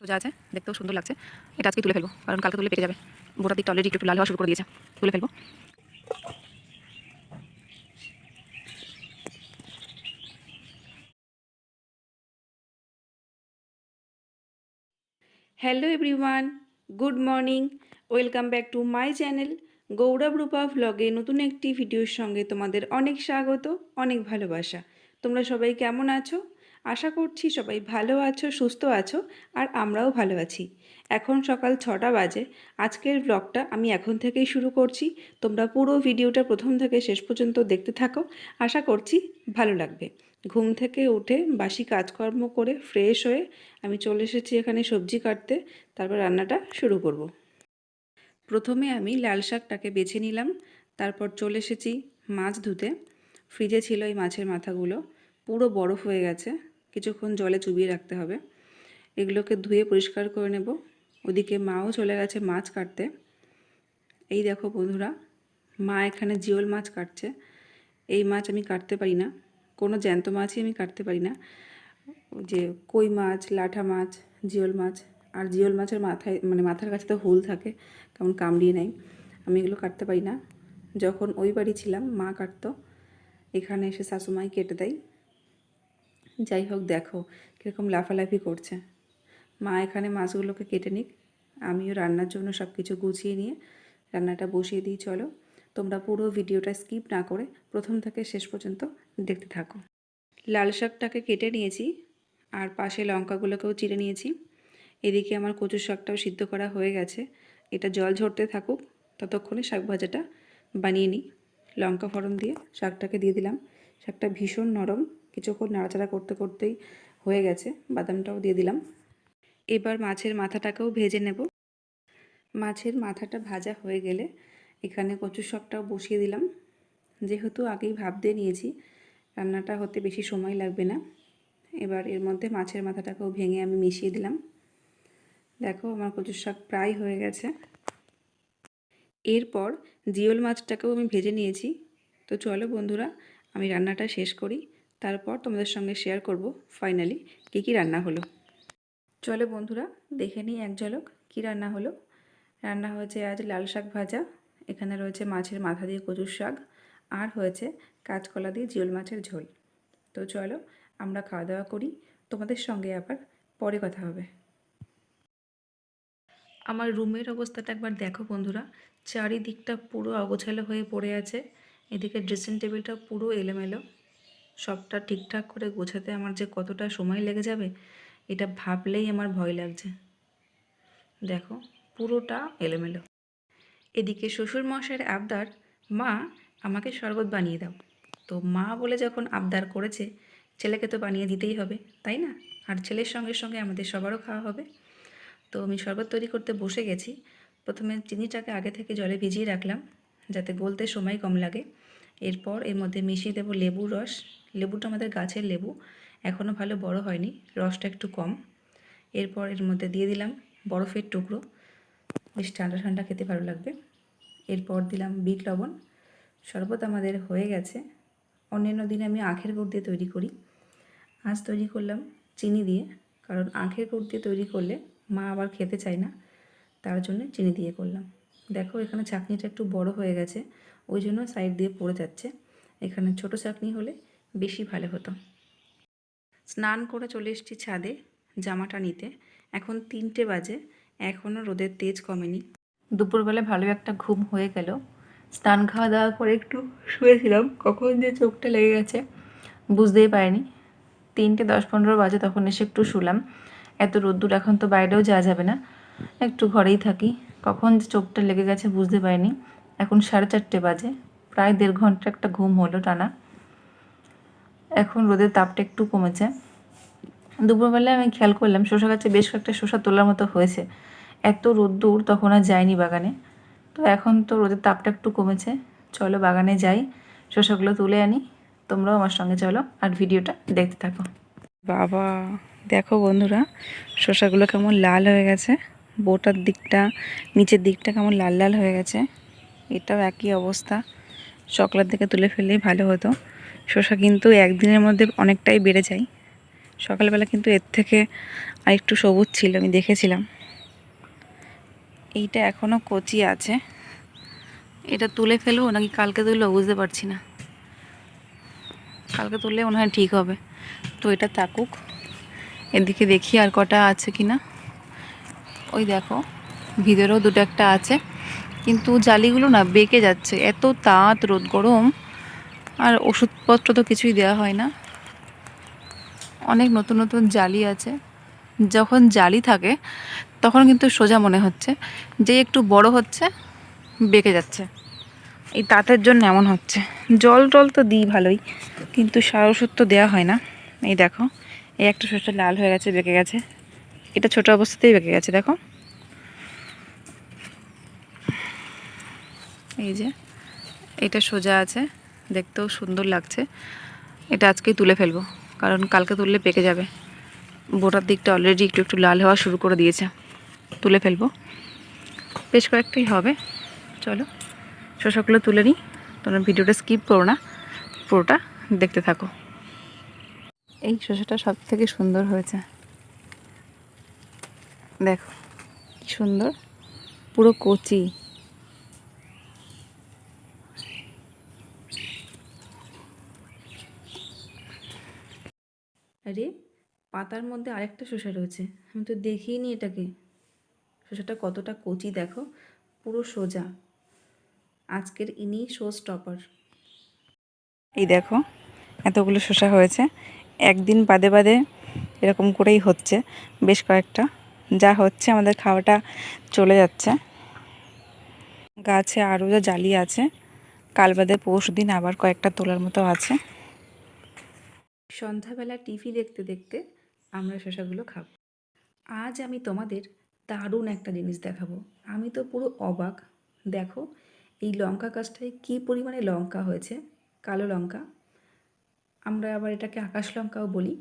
সোজা আছে, দেখতেও সুন্দর লাগছে। এটা আজকে তুলে ফেলবো, কারণ কালকে তুলে পেকে যাবে। বোটার দিকটা অলরেডি একটু লাল হওয়া শুরু করে দিয়েছে। তুলে ফেলবো। Hello everyone, good morning. Welcome back to my channel Gourav Rupa ভ্লগে নতুন একটি ভিডিওর সঙ্গে তোমাদের অনেক স্বাগত, অনেক ভালোবাসা। তোমরা সবাই কেমন আছো? আশা করছি সবাই ভালো আছো, সুস্থ আছো, আর আমরাও ভালো আছি। এখন সকাল 6টা বাজে। আজকের ব্লগটা আমি এখন থেকেই শুরু করছি। তোমরা পুরো ভিডিওটা প্রথম থেকে শেষ পর্যন্ত দেখতে থাকো, আশা করছি ভালো লাগবে। ঘুম থেকে উঠে বাসি কাজকর্ম করে ফ্রেশ হয়ে আমি চলে এসেছি এখানে সবজি কাটতে, তারপর রান্নাটা শুরু করব। প্রথমে আমি লাল শাকটাকে বেছে নিলাম, তারপর চলে এসেছি মাছ ধুতে। ফ্রিজে ছিল এই মাছের মাথাগুলো, পুরো বরফ হয়ে গেছে, কিছুক্ষণ জলে চুবিয়ে রাখতে হবে। এগুলোকে ধুয়ে পরিষ্কার করে নেব। ওদিকে মাও চলে গেছে মাছ কাটতে। এই দেখো বন্ধুরা, মা এখানে জিওল মাছ কাটছে। এই মাছ আমি কাটতে পারি না, কোনো জ্যান্ত মাছই আমি কাটতে পারি না। যে কই মাছ, লাঠা মাছ, জিওল মাছ, আর জিওল মাছের মাথায় মাথার কাছে তো হুল থাকে, কেমন কামড়িয়ে নেয়। আমি এগুলো কাটতে পারি না। যখন ওই বাড়ি ছিলাম মা কাটতো, এখানে এসে শাশুমাই কেটে দেয়। যাই হোক, দেখো কীরকম লাফালাফি করছে। মা এখানে মাছগুলোকে কেটে নিক, আমিও রান্নার জন্য সব কিছু গুছিয়ে নিয়ে রান্নাটা বসিয়ে দিই। চলো তোমরা পুরো ভিডিওটা স্কিপ না করে প্রথম থেকে শেষ পর্যন্ত দেখতে থাকো। লাল শাকটাকে কেটে নিয়েছি, আর পাশে লঙ্কাগুলোকেও চিড়ে নিয়েছি। এদিকে আমার কচু শাকটাও সিদ্ধ করা হয়ে গেছে। এটা জল ঝরতে থাকুক, ততক্ষণে শাক ভাজাটা বানিয়ে নিই। লঙ্কা ফোড়ন দিয়ে শাকটাকে দিয়ে দিলাম। শাকটা ভীষণ নরম, কিছুক্ষণ নাড়াচাড়া করতে করতেই হয়ে গেছে। বাদামটাও দিয়ে দিলাম। এবার মাছের মাথাটাকেও ভেজে নেব। মাছের মাথাটা ভাজা হয়ে গেলে এখানে কচু শাকটাও বসিয়ে দিলাম। যেহেতু আগেই ভাপ দিয়ে নিয়েছি, রান্নাটা হতে বেশি সময় লাগবে না। এবার এর মধ্যে মাছের মাথাটাকেও ভেঙে আমি মিশিয়ে দিলাম। দেখো আমার কচুর শাক প্রায় হয়ে গেছে। এরপর জিওল মাছটাকেও আমি ভেজে নিয়েছি। তো চলো বন্ধুরা, আমি রান্নাটা শেষ করি, তারপর তোমাদের সঙ্গে শেয়ার করব ফাইনালি কী কী রান্না হলো। চলো বন্ধুরা, দেখে নিই এক ঝলক কী রান্না হলো। রান্না হয়েছে আজ লাল শাক ভাজা, এখানে রয়েছে মাছের মাথা দিয়ে কচুর শাক, আর হয়েছে কাঁচকলা দিয়ে জিওল মাছের ঝোল। তো চলো আমরা খাওয়া দাওয়া করি, তোমাদের সঙ্গে আবার পরে কথা হবে। আমার রুমের অবস্থাটা একবার দেখো বন্ধুরা, চারিদিকটা পুরো অগোছালো হয়ে পড়ে আছে। এদিকে ড্রেসিং টেবিলটা পুরো এলোমেলো। সবটা ঠিকঠাক করে গোছাতে আমার যে কতটা সময় লেগে যাবে, এটা ভাবলেই আমার ভয় লাগছে। দেখো পুরোটা এলোমেলো। এদিকে শ্বশুর মশাইয়ের আবদার, মা আমাকে শরবত বানিয়ে দাও। তো মা বলে যখন আবদার করেছে, ছেলেকে তো বানিয়ে দিতেই হবে, তাই না? আর ছেলের সঙ্গে সঙ্গে আমাদের সবারও খাওয়া হবে। তো আমি শরবত তৈরি করতে বসে গেছি। প্রথমে চিনিটাকে আগে থেকে জলে ভিজিয়ে রাখলাম, যাতে গলতে সময় কম লাগে। এরপর এর মধ্যে মিশিয়ে দেবো লেবুর রস। লেবুটা আমাদের গাছের লেবু, এখনও ভালো বড় হয়নি, রসটা একটু কম। এরপর এর মধ্যে দিয়ে দিলাম বরফের টুকরো, বেশ ঠান্ডা ঠান্ডা খেতে ভালো লাগবে। এরপর দিলাম বিট লবণ। শরবত আমাদের হয়ে গেছে। অন্যান্য দিনে আমি আখের গুড় দিয়ে তৈরি করি, আজ তৈরি করলাম চিনি দিয়ে, কারণ আখের গুড় দিয়ে তৈরি করলে মা আবার খেতে চায় না, তার জন্য চিনি দিয়ে করলাম। দেখো এখানে চাটনিটা একটু বড় হয়ে গেছে, ওই জন্য সাইড দিয়ে পড়ে যাচ্ছে। এখানে ছোট চাটনি হলে বেশি ভালো হতো। স্নান করে চলে এসেছি ছাদে জামাটা নিতে। এখন 3টে বাজে, এখনও রোদের তেজ কমেনি। দুপুরবেলা ভালো একটা ঘুম হয়ে গেল। স্নান খাওয়া দাওয়া করে একটু শুয়েছিলাম, কখন যে চোখটা লেগে গেছে বুঝতেই পারিনি। 3:10-15 বাজে তখন এসে একটু শুলাম। এত রোদ্দুর, এখন তো বাইরেও যাওয়া যাবে না, একটু ঘরেই থাকি। কখন যে চোখটা লেগে গেছে বুঝতে পারিনি। এখন 4:30 বাজে, প্রায় 1.5 ঘন্টা একটা ঘুম হলো টানা। এখন রোদের তাপটা একটু কমেছে। দুপুরবেলায় আমি খেয়াল করলাম শসা গাছে বেশ কয়েকটা শসা তোলার মতো হয়েছে। এত রোদ্দুর তখন আর যায়নি বাগানে। তো এখন তো রোদের তাপটা একটু কমেছে, চলো বাগানে যাই, শসাগুলো তুলে আনি। তোমরাও আমার সঙ্গে চলো আর ভিডিওটা দেখতে থাকো। বাবা দেখো বন্ধুরা, শসাগুলো কেমন লাল হয়ে গেছে, বোটার দিকটা নিচের দিকটা কেমন লাল লাল হয়ে গেছে। এটাও একই অবস্থা, সকালের দিকে তুলে ফেললেই ভালো হতো। শসা কিন্তু একদিনের মধ্যে অনেকটাই বেড়ে যায়। সকালবেলা কিন্তু এর থেকে আরেকটু সবুজ ছিল, আমি দেখেছিলাম। এইটা এখনও কচি আছে, এটা তুলে ফেলবো নাকি কালকে তুলবো বুঝতে পারছি না। কালকে তুললে মনে হয় ঠিক হবে, তো এটা থাকুক। এদিকে দেখি আর কটা আছে কি না। ওই দেখো ভিতরেও দুটো একটা আছে, কিন্তু জালিগুলো না বেঁকে যাচ্ছে, এত তাঁত রোদ গরম, আর ওষুধপত্র তো কিছুই দেওয়া হয় না। অনেক নতুন নতুন জালি আছে, যখন জালি থাকে তখন কিন্তু সোজা মনে হচ্ছে, যে একটু বড় হচ্ছে বেঁকে যাচ্ছে। এই তাঁতের জন্য এমন হচ্ছে। জল টল তো দিই ভালোই, কিন্তু সার ওষুধ তো দেওয়া হয় না। এই দেখো, এই একটা শসা লাল হয়ে গেছে, বেঁকে গেছে। এটা ছোট অবস্থাতেই বেঁকে গেছে, দেখো। এই যে এটা সোজা আছে, দেখতেও সুন্দর লাগছে। এটা আজকেই তুলে ফেলবো, কারণ কালকে তুললে পেকে যাবে। বোটার দিকটা অলরেডি একটু একটু লাল হওয়া শুরু করে দিয়েছে, তুলে ফেলবো। বেশ কয়েকটাই হবে। চলো শসাগুলো তুলে নিই, তোমরা ভিডিওটা স্কিপ করো না, পুরোটা দেখতে থাকো। এই শসাটা সব থেকে সুন্দর হয়েছে, দেখো কি সুন্দর, পুরো কচি। আরে পাতার মধ্যে আরেকটা শসা রয়েছে, আমি তো দেখিনি এটাকে। শসাটা কতটা কচি দেখো, পুরো সোজা। আজকের ইনি শো স্টপার। এই দেখো এতগুলো শসা হয়েছে, একদিন বাদে বাদে এরকম করেই হচ্ছে, বেশ কয়েকটা। যা হচ্ছে আমাদের খাওয়াটা চলে যাচ্ছে। গাছে আরও যা জালি আছে, কাল বাদে পরশু দিন আবার কয়েকটা তোলার মতো আছে। সন্ধ্যাবেলা টিভি দেখতে দেখতে আমরা শসাগুলো খাবো। আজ আমি তোমাদের দারুণ একটা জিনিস দেখাবো। আমি তো পুরো অবাক। দেখো এই লঙ্কা গাছটায় কী পরিমাণে লঙ্কা হয়েছে, কালো লঙ্কা। আমরা আবার এটাকে আকাশ লঙ্কাও বলি।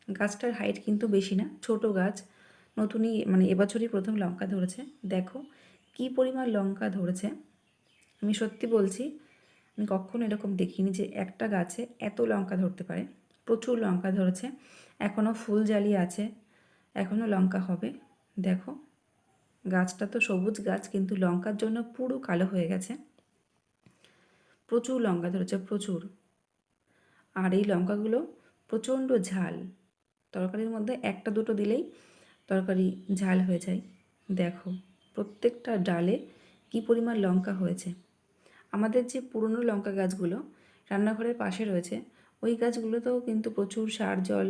গাছটার হাইট কিন্তু বেশি না, ছোট গাছ, নতুনই মানে এবছরই প্রথম লঙ্কা ধরেছে। দেখো কী পরিমাণ লঙ্কা ধরেছে, আমি সত্যি বলছি, আমি কখনো এরকম দেখিনি যে একটা গাছে এত লঙ্কা ধরতে পারে। প্রচুর লঙ্কা ধরেছে, এখনও ফুল জালি আছে, এখনও লঙ্কা হবে। দেখো গাছটা তো সবুজ গাছ, কিন্তু লঙ্কার জন্য পুরো কালো হয়ে গেছে। প্রচুর লঙ্কা ধরেছে, প্রচুর। আর এই লঙ্কাগুলো প্রচণ্ড ঝাল, তরকারির মধ্যে একটা দুটো দিলেই তরকারি ঝাল হয়ে যায়। দেখো প্রত্যেকটা ডালে কী পরিমাণ লঙ্কা হয়েছে। আমাদের যে পুরনো লঙ্কা গাছগুলো রান্নাঘরের পাশে রয়েছে, ওই গাছগুলোতেও কিন্তু প্রচুর সার জল,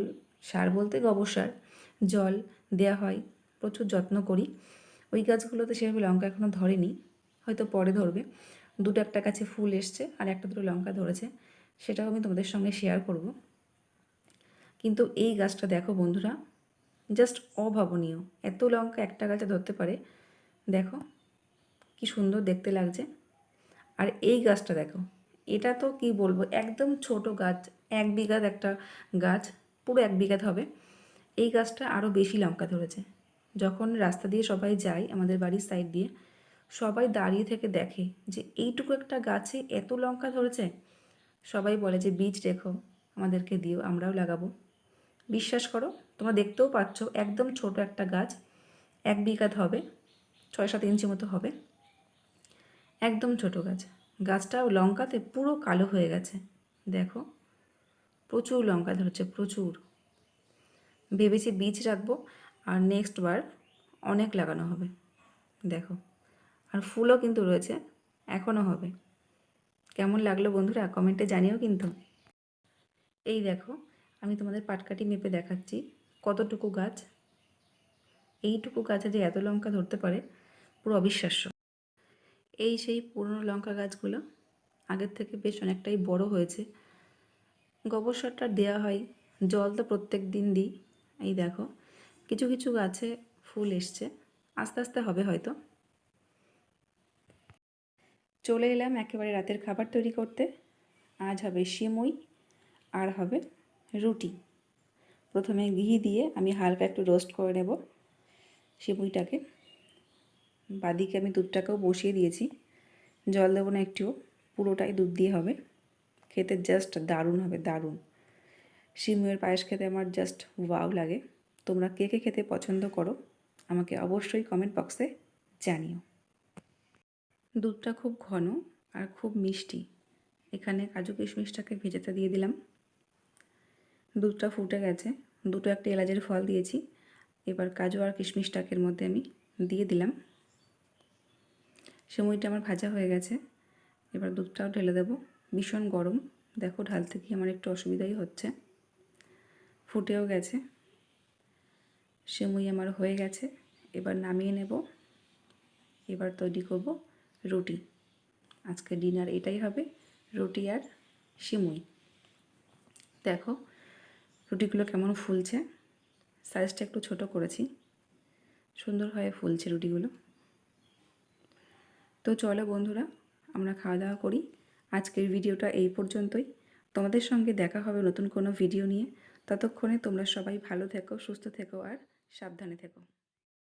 সার বলতে গোবর সার, জল দেওয়া হয়, প্রচুর যত্ন করি। ওই গাছগুলোতে সেভাবে লঙ্কা এখনও ধরেনি, হয়তো পরে ধরবে। দুটো একটা গাছে ফুল এসছে আর একটা দুটো লঙ্কা ধরেছে, সেটাও আমি তোমাদের সঙ্গে শেয়ার করব। কিন্তু এই গাছটা দেখো বন্ধুরা, জাস্ট অভাবনীয়, এত লঙ্কা একটা গাছে ধরতে পারে। দেখো কি সুন্দর দেখতে লাগছে। আর এই গাছটা দেখো, এটা তো কি বলবো, একদম ছোট গাছ, 1 বিঘার একটা গাছ, পুরো 1 বিঘাত হবে। এই গাছটা আরও বেশি লঙ্কা ধরেছে। যখন রাস্তা দিয়ে সবাই যায় আমাদের বাড়ির সাইড দিয়ে, সবাই দাঁড়িয়ে থেকে দেখে যে এইটুকু একটা গাছে এত লঙ্কা ধরেছে। সবাই বলে যে বীজ রেখো, আমাদেরকে দিও, আমরাও লাগাবো। বিশ্বাস করো, তোমরা দেখতেও পাচ্ছ একদম ছোট একটা গাছ, 1 বিঘাত হবে, 6-7 ইঞ্চি মতো হবে, একদম ছোট গাছ। গাছটাও লঙ্কাতে পুরো কালো হয়ে গেছে। দেখো প্রচুর লঙ্কা ধরেছে, প্রচুর। ভেবেছি বীজ রাখবো আর নেক্সট বার অনেক লাগানো হবে। দেখো আর ফুলও কিন্তু রয়েছে, এখনও হবে। কেমন লাগলো বন্ধুরা কমেন্টে জানিও কিন্তু। এই দেখো আমি তোমাদের পাটকাঠি মেপে দেখাচ্ছি কতটুকু গাছ। এইটুকু গাছে যে এত লঙ্কা ধরতে পারে, পুরো অবিশ্বাস্য। এই সেই পুরনো লঙ্কা গাছগুলো, আগের থেকে বেশ অনেকটাই বড় হয়েছে। গোবর সারটা দেওয়া হয়, জল তো প্রত্যেক দিন দিই। এই দেখো কিছু কিছু গাছে ফুল এসছে, আস্তে আস্তে হবে হয়তো। চলে এলাম একেবারে রাতের খাবার তৈরি করতে। আজ হবে সিমুই আর হবে রুটি। প্রথমে ঘি দিয়ে আমি হালকা একটু রোস্ট করে নেব সিমুইটাকে। বাদিকে আমি দুধটাকেও বসিয়ে দিয়েছি, জল দেবো না একটুও, পুরোটাই দুধ দিয়ে হবে। খেতে জাস্ট দারুণ হবে, দারুণ। সিমইয়ের পায়েস খেতে আমার জাস্ট ওয়াও লাগে। তোমরা কে কে খেতে পছন্দ করো আমাকে অবশ্যই কমেন্ট বক্সে জানিও। দুধটা খুব ঘন আর খুব মিষ্টি। এখানে কাজু কিশমিশটাকে ভেজাতে দিয়ে দিলাম। দুধটা ফুটে গেছে, দুটো একটা এলাচের ফল দিয়েছি। এবার কাজু আর কিশমিশটাকে এর মধ্যে আমি দিয়ে দিলাম। সিমইটা আমার ভাজা হয়ে গেছে, এবার দুধটাও ঢেলে দেবো। ভীষণ গরম, দেখো ঢালতে গিয়ে আমার একটু অসুবিধাই হচ্ছে। ফুটেও গেছে, সিমই আমার হয়ে গেছে। এবার নামিয়ে নেব। এবার তৈরি করব রুটি। আজকে ডিনার এটাই হবে, রুটি আর সিমই। দেখো রুটিগুলো কেমন ফুলছে, সাইজটা একটু ছোট করেছি, সুন্দরভাবে ফুলছে রুটিগুলো। তো চলো বন্ধুরা, আমরা খাওয়া দাওয়া করি। আজকের ভিডিওটা এই পর্যন্তই। তোমাদের সঙ্গে দেখা হবে নতুন কোনো ভিডিও নিয়ে। ততক্ষণে তোমরা সবাই ভালো থেকো, সুস্থ থেকো আর সাবধানে থেকো।